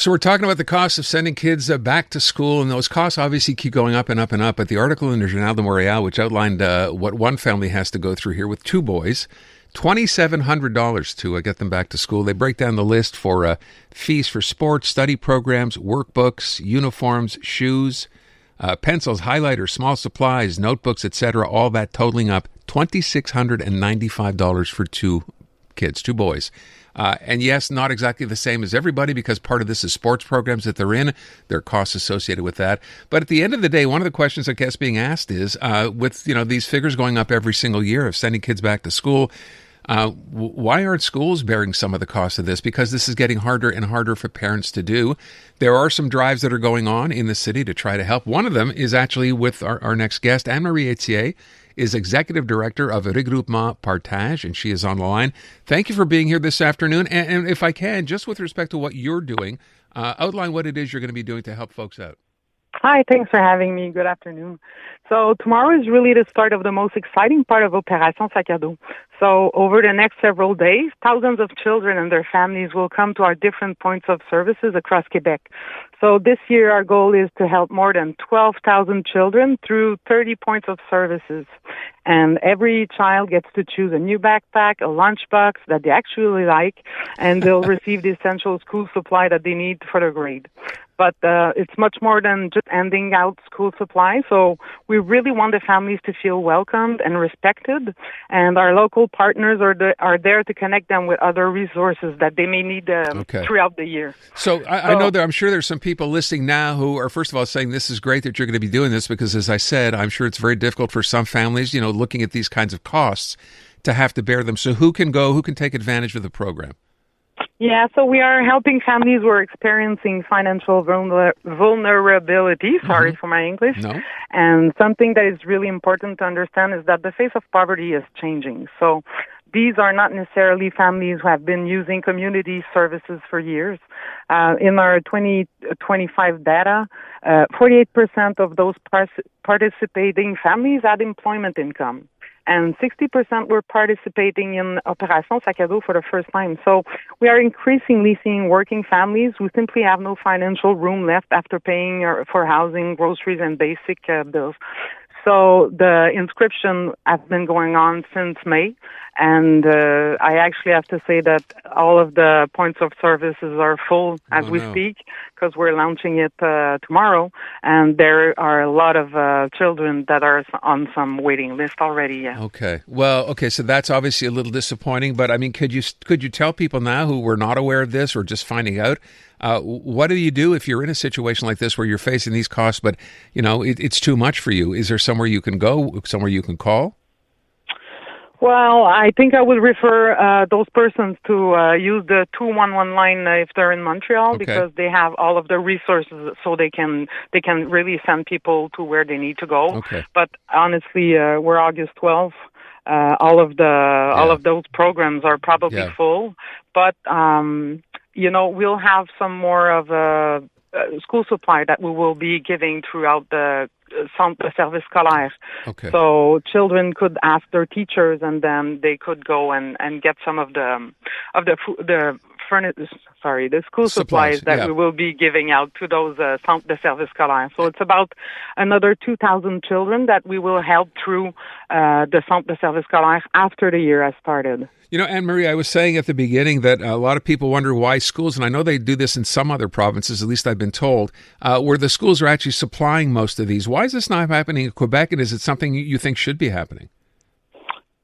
So we're talking about the cost of sending kids back to school, and those costs obviously keep going up and up and up. But the article in the Journal de Montréal, which outlined what one family has to go through here with two boys, $2,700 to get them back to school. They break down the list for fees for sports, study programs, workbooks, uniforms, shoes, pencils, highlighters, small supplies, notebooks, etc. All that totaling up $2,695 for two kids, two boys. And yes, not exactly the same as everybody because part of this is sports programs that they're in. There are costs associated with that. But at the end of the day, one of the questions I guess being asked is, with these figures going up every single year of sending kids back to school, why aren't schools bearing some of the cost of this? Because this is getting harder and harder for parents to do. There are some drives that are going on in the city to try to help. One of them is actually with our next guest, Anne-Marie Ethier, is Executive Director of Regroupement Partage, and she is on the line. Thank you for being here this afternoon. And if I can, just with respect to what you're doing, outline what it is you're going to be doing to help folks out. Hi, thanks for having me. Good afternoon. So tomorrow is really the start of the most exciting part of Opération Sac à Dos. So over the next several days, thousands of children and their families will come to our different points of services across Quebec. So this year our goal is to help more than 12,000 children through 30 points of services. And every child gets to choose a new backpack, a lunchbox that they actually like, and they'll receive the essential school supply that they need for their grade. But it's much more than just handing out school supplies. So we really want the families to feel welcomed and respected. And our local partners are there to connect them with other resources that they may need throughout the year. So I know that I'm sure there's some people listening now who are, first of all, saying this is great that you're going to be doing this because, as I said, I'm sure it's very difficult for some families, looking at these kinds of costs to have to bear them. So who can go? Who can take advantage of the program? Yeah, so we are helping families who are experiencing financial vulnerability. Sorry for my English. No. And something that is really important to understand is that the face of poverty is changing. So these are not necessarily families who have been using community services for years. In our 2025 data, 48% of those participating families had employment income. And 60% were participating in Opération Sac à Dos for the first time. So we are increasingly seeing working families who simply have no financial room left after paying for housing, groceries, and basic bills. So the inscription has been going on since May, and I actually have to say that all of the points of services are full as we speak because we're launching it tomorrow, and there are a lot of children that are on some waiting list already. Yeah. Okay. Well, so that's obviously a little disappointing, but I mean, could you tell people now who were not aware of this or just finding out? What do you do if you're in a situation like this where you're facing these costs, but it's too much for you? Is there somewhere you can go, somewhere you can call? Well, I think I would refer those persons to use the 211 line if they're in Montreal because they have all of the resources, so they can really send people to where they need to go. Okay. But honestly, we're August 12th. All of those programs are probably full, but we'll have some more of school supply that we will be giving throughout the Centre de Service Scolaire. Okay. So children could ask their teachers, and then they could go and get some of the school supplies that we will be giving out to those Centre de Service Scolaire. So it's about another 2,000 children that we will help through the Centre de Service Scolaire after the year has started. Anne-Marie, I was saying at the beginning that a lot of people wonder why schools, and I know they do this in some other provinces, at least I've been told, where the schools are actually supplying most of these. Why is this not happening in Quebec, and is it something you think should be happening?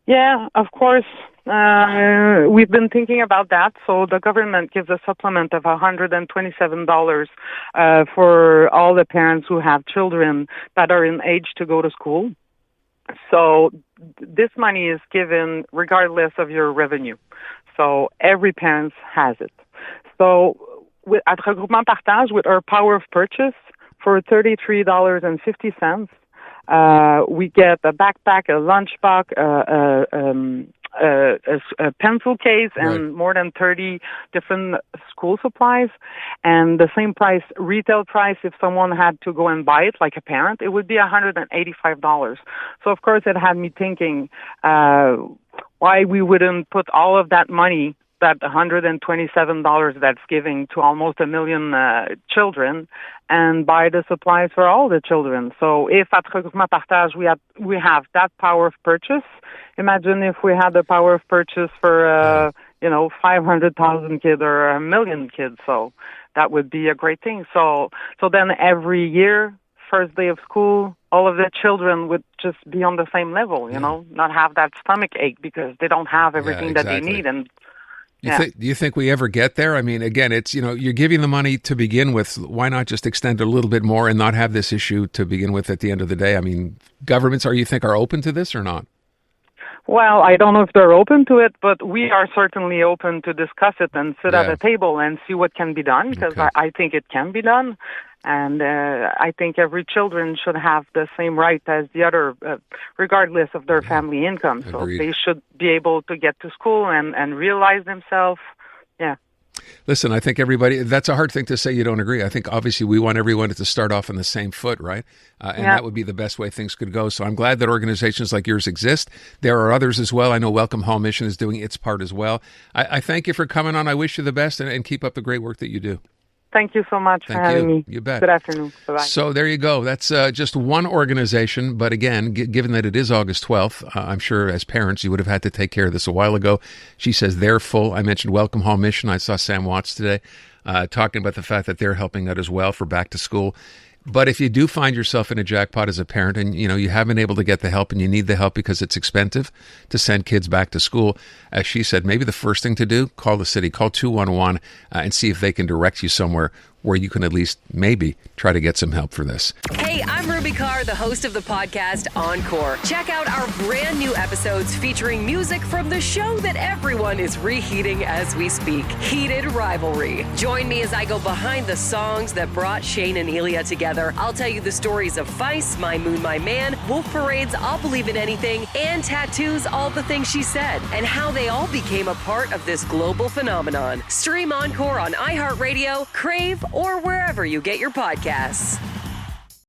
Yeah, of course. We've been thinking about that. So the government gives a supplement of $127 for all the parents who have children that are in age to go to school. So this money is given regardless of your revenue. So every parent has it. So at Regroupement Partage, with our power of purchase, for $33.50, we get a backpack, a lunchbox, a pencil case, and more than 30 different school supplies. And the same price, retail price, if someone had to go and buy it, like a parent, it would be $185. So, of course, it had me thinking why we wouldn't put all of that money that $127 that's giving to almost 1 million children and buy the supplies for all the children. So if at Regroupement Partage we have that power of purchase, imagine if we had the power of purchase for 500,000 kids or 1 million kids. So that would be a great thing. So then every year, first day of school, all of the children would just be on the same level, not have that stomach ache because they don't have everything that they need. And do you think we ever get there? I mean, again, it's, you're giving the money to begin with. Why not just extend it a little bit more and not have this issue to begin with at the end of the day? I mean, governments, you think, are open to this or not? Well, I don't know if they're open to it, but we are certainly open to discuss it and sit at a table and see what can be done, because I think it can be done. And I think every children should have the same right as the other, regardless of their family income. So they should be able to get to school and realize themselves. Yeah. Listen, I think that's a hard thing to say you don't agree. I think obviously we want everyone to start off on the same foot, right? And that would be the best way things could go. So I'm glad that organizations like yours exist. There are others as well. I know Welcome Hall Mission is doing its part as well. I thank you for coming on. I wish you the best and keep up the great work that you do. Thank you so much for having me. You bet. Good afternoon. Bye-bye. So there you go. That's just one organization. But again, given that it is August 12th, I'm sure as parents you would have had to take care of this a while ago. She says they're full. I mentioned Welcome Hall Mission. I saw Sam Watts today talking about the fact that they're helping out as well for back to school. But if you do find yourself in a jackpot as a parent and, you haven't been able to get the help and you need the help because it's expensive to send kids back to school, as she said, maybe the first thing to do, call the city, call 211 and see if they can direct you somewhere where you can at least maybe try to get some help for this. Hey, I'm Ruby Carr, the host of the podcast Encore. Check out our brand new episodes featuring music from the show that everyone is reheating as we speak, Heated Rivalry. Join me as I go behind the songs that brought Shane and Elia together. I'll tell you the stories of Feist, My Moon, My Man, Wolf Parade's I'll Believe in Anything, and Tattoo's All the Things She Said, and how they all became a part of this global phenomenon. Stream Encore on iHeartRadio, Crave, or wherever you get your podcasts.